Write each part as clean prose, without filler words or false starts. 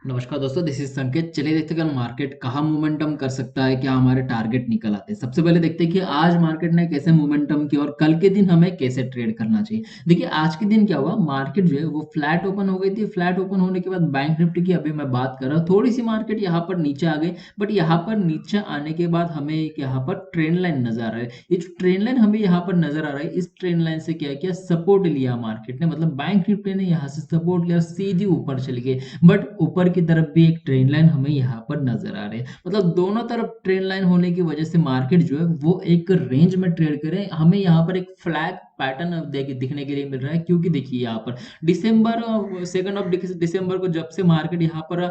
नमस्कार दोस्तों, this is संकेत। चलिए देखते हैं कल मार्केट कहाँ मोमेंटम कर सकता है, क्या हमारे टारगेट निकल आते हैं। सबसे पहले देखते हैं कि आज मार्केट ने कैसे मोमेंटम किया और कल के दिन हमें कैसे ट्रेड करना चाहिए। देखिए आज के दिन क्या हुआ, मार्केट जो है वो फ्लैट ओपन हो गई थी। फ्लैट ओपन होने के बाद बैंक निफ्टी की अभी मैं बात कर रहा हूँ, थोड़ी सी मार्केट यहाँ पर नीचे आ गई। बट यहाँ पर नीचे आने के बाद हमें एक यहाँ पर ट्रेंड लाइन नजर आ रहा है। ये जो ट्रेंड लाइन हमें यहाँ पर नजर आ रहा है, इस ट्रेंड लाइन से क्या किया, सपोर्ट लिया मार्केट ने। मतलब बैंक निफ्टी ने यहाँ से सपोर्ट लिया, सीधी ऊपर चली गई। बट ऊपर की तरफ भी एक ट्रेंड लाइन हमें यहाँ पर नजर आ रही है। मतलब दोनों तरफ ट्रेंड लाइन होने की वजह से मार्केट जो है वो एक रेंज में ट्रेड करे। हमें यहाँ पर एक फ्लैग पैटर्न दिखने के लिए मिल रहा है, क्योंकि देखिए यहाँ पर दिसंबर 2 को जब से मार्केट यहाँ पर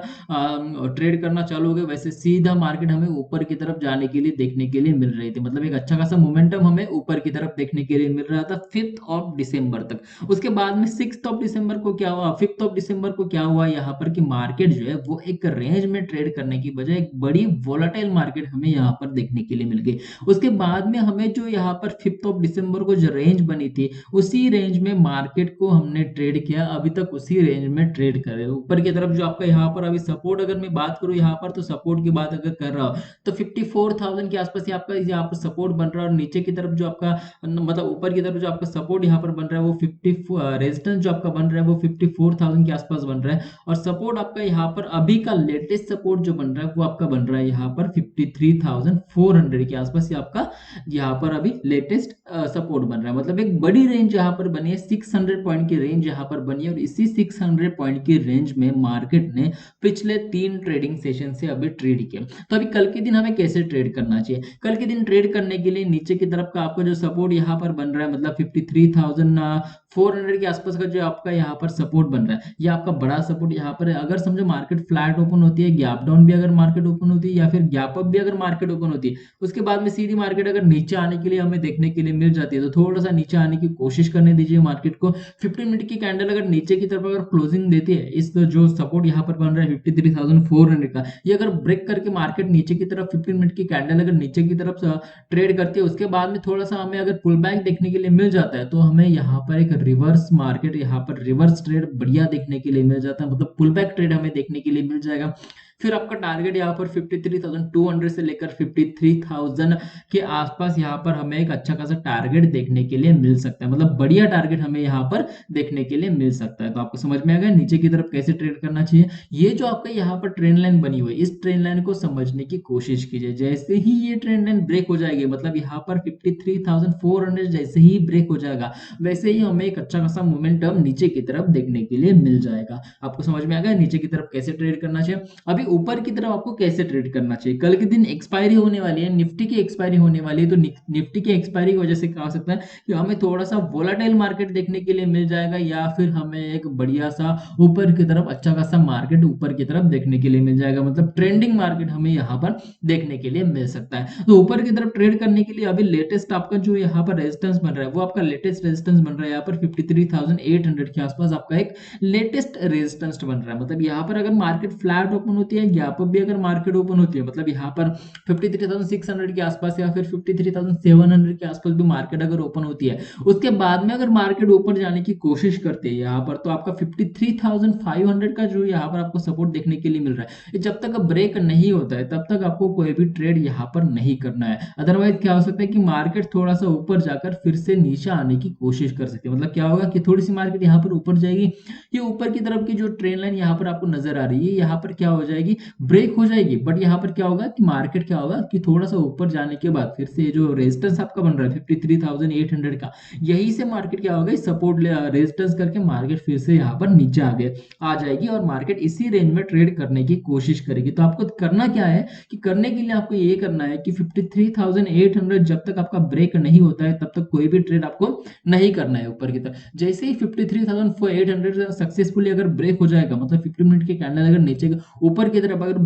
ट्रेड करना चालू हो गया, वैसे सीधा मार्केट हमें ऊपर की तरफ जाने के लिए देखने के लिए मिल रही थी। मतलब एक अच्छा खासा मोमेंटम हमें ऊपर की तरफ देखने के लिए मिल रहा था 5 तक। उसके बाद में 6 को क्या हुआ, 5 को क्या हुआ यहाँ पर कि मार्केट जो है वो एक रेंज में ट्रेड करने की बजाय एक बड़ी वोलेटाइल मार्केट हमें यहाँ पर देखने के लिए मिल गई। उसके बाद में हमें जो यहाँ पर 5 को जो रेंज बनी थी, उसी रेंज में मार्केट को हमने ट्रेड किया। अभी तक उसी रेंज में ट्रेड करे। ऊपर की तरफ जो आपका यहाँ पर अभी सपोर्ट, अगर मैं बात करूँ यहाँ पर, तो सपोर्ट की बात अगर कर रहा हूँ तो 54,000 के आसपास आपका यहाँ पर सपोर्ट बन रहा है। और नीचे की तरफ जो आपका मतलब ऊपर की तरफ जो आपका सपोर्ट यहाँ पर बन रहा है वो 50, रेजिस्टेंस जो आपका बन रहा है वो 54,000 के आसपास बन रहा है। और सपोर्ट आपका यहाँ पर अभी का लेटेस्ट सपोर्ट जो बन रहा है वो आपका बन रहा है यहाँ पर 53,400 के आसपास। ये आपका यहाँ पर अभी लेटेस्ट सपोर्ट बन रहा है। मतलब एक बड़ी रेंज यहाँ पर बनी है, 600 पॉइंट की रेंज यहाँ पर बनी है। और इसी 600 पॉइंट की रेंज में मार्केट ने पिछले 3 ट्रेडिंग सेशन से अभी ट्रेड किया। तो अभी कल के दिन हमें कैसे ट्रेड करना चाहिए। कल के दिन ट्रेड करने के लिए नीचे की तरफ का आपका जो सपोर्ट यहाँ पर बन रहा है, मतलब 53,400 के आसपास का जो आपका यहाँ पर सपोर्ट बन रहा है, ये आपका बड़ा सपोर्ट यहाँ पर है। अगर समझो मार्केट फ्लैट ओपन होती है, गैप डाउन भी अगर मार्केट ओपन होती है, या फिर गैप अप भी अगर मार्केट ओपन होती है, उसके बाद में सीधी मार्केट अगर नीचे आने के लिए हमें देखने के लिए मिल जाती है, तो थोड़ा सा नीचे आने की कोशिश करने दीजिए मार्केट को। 15 मिनट की कैंडल अगर नीचे की तरफ अगर क्लोजिंग देती है, इस जो सपोर्ट यहाँ पर बन रहा है 53,400 का, ये अगर ब्रेक करके मार्केट नीचे की तरफ 15 मिनट की कैंडल अगर नीचे की तरफ ट्रेड करती है, उसके बाद में थोड़ा सा हमें अगर पुल बैक देखने के लिए मिल जाता है, तो हमें यहाँ पर एक रिवर्स मार्केट, यहाँ पर रिवर्स ट्रेड बढ़िया देखने के लिए मिल जाता है। मतलब पुल बैक ट्रेड हमें देखने के लिए मिल जाएगा। फिर आपका टारगेट यहाँ पर 53,200 से लेकर 53,000 के आसपास यहाँ पर हमें एक अच्छा खासा टारगेट देखने के लिए मिल सकता है। मतलब बढ़िया टारगेट हमें यहाँ पर देखने के लिए मिल सकता है। तो आपको समझ में आ गया नीचे की तरफ कैसे ट्रेड करना चाहिए। ये जो आपका यहाँ पर ट्रेंड लाइन बनी हुई है, इस ट्रेंड लाइन को समझने की कोशिश कीजिए। जैसे ही ये ट्रेंड लाइन ब्रेक हो जाएगी, मतलब यहाँ पर 53,400 जैसे ही ब्रेक हो जाएगा, वैसे ही हमें एक अच्छा खासा मोमेंटम नीचे की तरफ देखने के लिए मिल जाएगा। आपको समझ में आ गया नीचे की तरफ कैसे ट्रेड करना चाहिए। अभी ऊपर की तरफ आपको कैसे ट्रेड करना चाहिए। कल के दिन एक्सपायरी होने वाली है, निफ्टी की एक्सपायरी होने वाली है। तो निफ्टी की एक्सपायरी की वजह से क्या हो सकता है कि हमें थोड़ा सा वोलाटाइल मार्केट देखने के लिए मिल जाएगा, या फिर हमें एक बढ़िया सा ऊपर की तरफ अच्छा खासा मार्केट ऊपर की तरफ देखने के लिए मिल जाएगा। मतलब ट्रेंडिंग मार्केट हमें यहाँ पर देखने के लिए मिल सकता है। तो ऊपर की तरफ ट्रेड करने के लिए अभी लेटेस्ट आपका जो यहाँ पर रेजिस्टेंस बन रहा है, वो आपका लेटेस्ट रेजिस्टेंस बन रहा है यहाँ पर 53,800 के आसपास आपका एक लेटेस्ट रेजिस्टेंस बन रहा है। मतलब यहाँ पर अगर मार्केट फ्लैट ओपन होती है, यहाँ पर भी अगर मार्केट ओपन होती है, मतलब यहाँ पर 53,600 के आसपास या फिर 53,700 के आसपास भी मार्केट अगर ओपन होती है, उसके बाद में अगर मार्केट ऊपर जाने की कोशिश करते हैं यहाँ पर, तो आपका 53,500 का जो यहाँ पर आपको सपोर्ट देखने के लिए मिल रहा है, जब तक ब्रेक नहीं होता है तब तक आपको कोई भी ट्रेड यहाँ पर नहीं करना है। अदरवाइज क्या हो सकता है कि मार्केट थोड़ा सा ऊपर जाकर फिर से नीचे आने की कोशिश कर सकती है। मतलब क्या होगा कि थोड़ी सी मार्केट यहाँ पर ऊपर जाएगी, ये ऊपर की तरफ की जो ट्रेंड लाइन यहाँ पर आपको नजर आ रही है, यहाँ पर क्या हो जाएगी, ब्रेक हो जाएगी। बट यहाँ पर क्या होगा कि मार्केट क्या होगा कि थोड़ा सा ऊपर जाने के बाद फिर से जो रेजिस्टेंस आपका बन रहा है 53,800 का, यही से मार्केट क्या होगा, सपोर्ट रेजिस्टेंस करके मार्केट फिर से यहाँ पर नीचे आ जाएगी और मार्केट इसी रेंज में ट्रेड करने की कोशिश करेगी। तो आपको करना क्या है कि करने के लिए आपको ये करना है कि 53,800 जब तक आपका ब्रेक नहीं होता है तब तक कोई भी ट्रेड आपको नहीं करना है ऊपर की तरफ। जैसे ही 53,800 सक्सेसफुली अगर ब्रेक हो जाएगा, मतलब 15 मिनट के कैंडल अगर नीचे ऊपर की तरफ अगर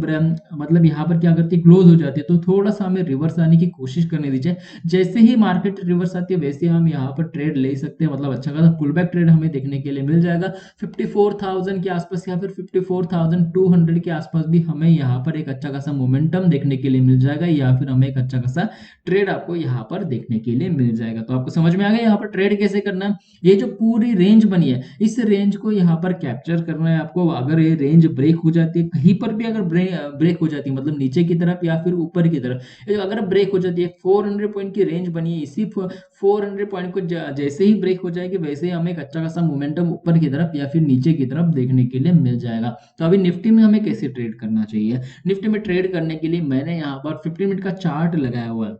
मतलब यहाँ पर क्या करती है, क्लोज हो जाती है, तो थोड़ा सा हमें रिवर्स आने की कोशिश करने दीजिए। जैसे ही मार्केट रिवर्स आती है वैसे हम यहाँ पर ट्रेड ले सकते हैं, मतलब अच्छा खासा पुल बैक ट्रेड हमें देखने के लिए मिल जाएगा 54,000 के आसपास या फिर 54,200 के आसपास भी हमें यहाँ पर एक अच्छा खासा मोमेंटम देखने के लिए मिल जाएगा, या फिर हमें एक अच्छा खासा ट्रेड आपको यहाँ पर देखने के लिए मिल जाएगा। तो आपको समझ में आ गया यहाँ पर ट्रेड कैसे करना है। ये जो पूरी रेंज बनी है, इस रेंज को यहाँ पर कैप्चर करना है आपको। अगर ये रेंज ब्रेक हो जाती है कहीं पर भी, अगर ब्रेक हो जाती है मतलब नीचे की तरफ या फिर ऊपर की तरफ, अगर ब्रेक हो जाती है 400 पॉइंट की रेंज बनी है, इसी 400 पॉइंट को जैसे ही ब्रेक हो जाएगी वैसे ही हमें एक अच्छा खासा मोमेंटम ऊपर की तरफ या फिर नीचे की तरफ देखने के लिए मिल जाएगा। तो अभी निफ्टी में हमें कैसे ट्रेड करना चाहिए, निफ्टी में ट्रेड करने के लिए मैंने यहाँ पर 15 मिनट का चार्ट लगाया हुआ है।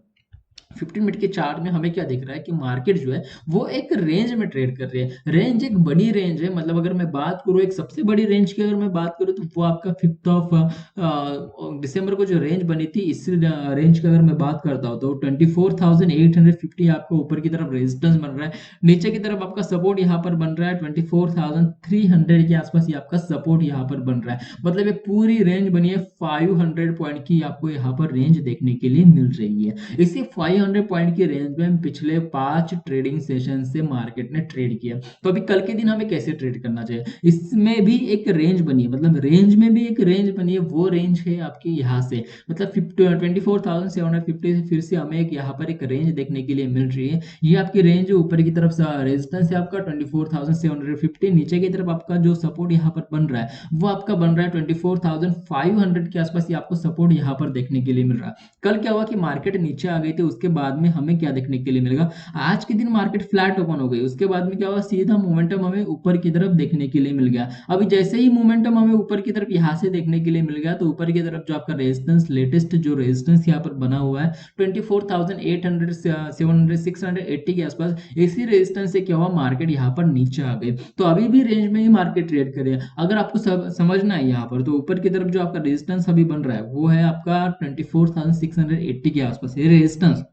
15 मिनट के चार्ट में हमें क्या दिख रहा है कि मार्केट जो है वो एक रेंज में ट्रेड कर रही है। रेंज एक बड़ी रेंज है, मतलब अगर मैं बात करूँ एक सबसे बड़ी रेंज की, अगर मैं बात करूँ तो वो आपका 5 दिसंबर को जो रेंज बनी थी, इस रेंज की अगर मैं बात करता हूँ तो 24,850 आपको ऊपर की तरफ रेजिस्टेंस बन रहा है, नीचे की तरफ आपका सपोर्ट यहाँ पर बन रहा है 24,300 के आसपास ही आपका सपोर्ट यहाँ पर बन रहा है। मतलब ये पूरी रेंज बनी है 500 पॉइंट की, आपको यहाँ पर रेंज देखने के लिए मिल रही है। इसी 500 पॉइंट की रेंज में पिछले 5 ट्रेडिंग सेशन से मार्केट ने ट्रेड किया। तो अभी कल के दिन हमें कैसे ट्रेड करना चाहिए, इसमें भी एक रेंज बनी है, मतलब रेंज में भी एक रेंज बनी है। वो रेंज है आपकी यहाँ से, मतलब 24,750 से फिर से हमें एक यहाँ पर एक रेंज देखने के लिए मिल रही है। ये आपकी रेंज ऊपर की तरफ रेजिस्टेंस है आपका 24,750, नीचे की तरफ आपका जो सपोर्ट यहाँ पर बन रहा है वो आपका बन रहा है 24,500 के आसपास। ये आपको सपोर्ट यहाँ पर देखने के लिए मिल रहा है। कल क्या हुआ कि मार्केट नीचे आ गई थी, उसके बाद में हमें क्या देखने के लिए मिलेगा, आज के दिन मार्केट फ्लैट ओपन हो गई, उसके बाद में क्या हुआ, सीधा मोमेंटम हमें ऊपर की तरफ देखने के लिए मिल गया। अभी जैसे ही मोमेंटम हमें ऊपर की तरफ यहाँ से देखने के लिए मिल गया, तो ऊपर की तरफ जो आपका रेजिस्टेंस, लेटेस्ट जो रेजिस्टेंस यहाँ पर बना हुआ है 24,800 700 680 के आसपास, इसी रेजिस्टेंस से क्या हुआ, मार्केट यहाँ पर नीचे आ गई। तो अभी भी रेंज में ही मार्केट ट्रेड करे। अगर आपको समझना है यहाँ पर, तो ऊपर की तरफ जो आपका रेजिस्टेंस अभी बन रहा है वो है आपका 24,680 के आसपास ये रेजिस्टेंस,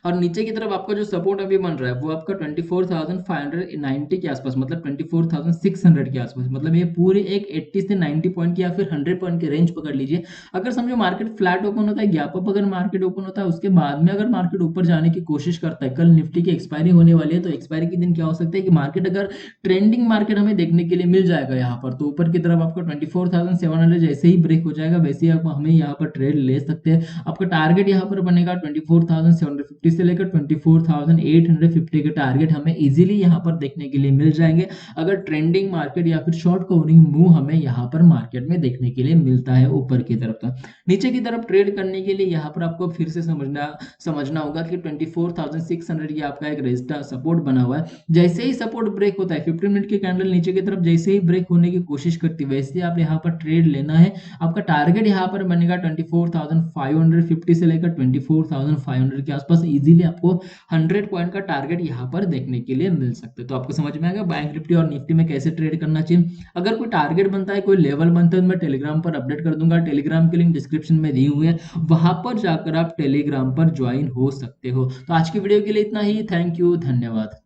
और नीचे की तरफ आपका जो सपोर्ट अभी बन रहा है वो आपका 24,590 के आसपास, मतलब 24,600 के आसपास। मतलब ये पूरे एक 80 से 90 पॉइंट की या फिर 100 पॉइंट की रेंज पकड़ लीजिए। अगर समझो मार्केट फ्लैट ओपन होता है, गैप अप अगर मार्केट ओपन होता है, उसके बाद में अगर मार्केट ऊपर जाने की कोशिश करता है, कल निफ्टी की एक्सपायरी होने वाली है, तो एक्सपायरी के दिन क्या हो सकता है कि मार्केट अगर ट्रेंडिंग मार्केट हमें देखने के लिए मिल जाएगा यहाँ पर, तो ऊपर की तरफ आपका 24,700 जैसे ही ब्रेक हो जाएगा वैसे ही आप हमें यहाँ पर ट्रेड ले सकते हैं। आपका टारगेट यहाँ पर बनेगा 24,750 से लेकर 24,850 के टारगेट हमें इजीली यहाँ पर देखने के लिए मिल जाएंगे, अगर ट्रेंडिंग मार्केट या फिर शॉर्ट कवरिंग मूव हमें यहाँ पर मार्केट में देखने के लिए मिलता है ऊपर की तरफ का। नीचे की तरफ ट्रेड करने के लिए यहाँ पर आपको फिर से समझना होगा कि 24,600 ये आपका एक रेजिस्टेंस सपोर्ट बना हुआ है। जैसे ही सपोर्ट ब्रेक होता है, 15 मिनट की कैंडल नीचे की तरफ जैसे ही ब्रेक होने की कोशिश करती है, वैसे आप यहाँ पर ट्रेड लेना है। आपका टारगेट यहाँ पर बनेगा 24,550 से लेकर 24,500 के आसपास, इजीली आपको 100 पॉइंट का टारगेट यहाँ पर देखने के लिए मिल सकते हैं। तो आपको समझ में आएगा बैंक निफ्टी और निफ्टी में कैसे ट्रेड करना चाहिए। अगर कोई टारगेट बनता है, कोई लेवल बनता है, तो मैं टेलीग्राम पर अपडेट कर दूंगा। टेलीग्राम की लिंक डिस्क्रिप्शन में दी हुई है, वहां पर जाकर आप टेलीग्राम पर ज्वाइन हो सकते हो। तो आज की वीडियो के लिए इतना ही। थैंक यू, धन्यवाद।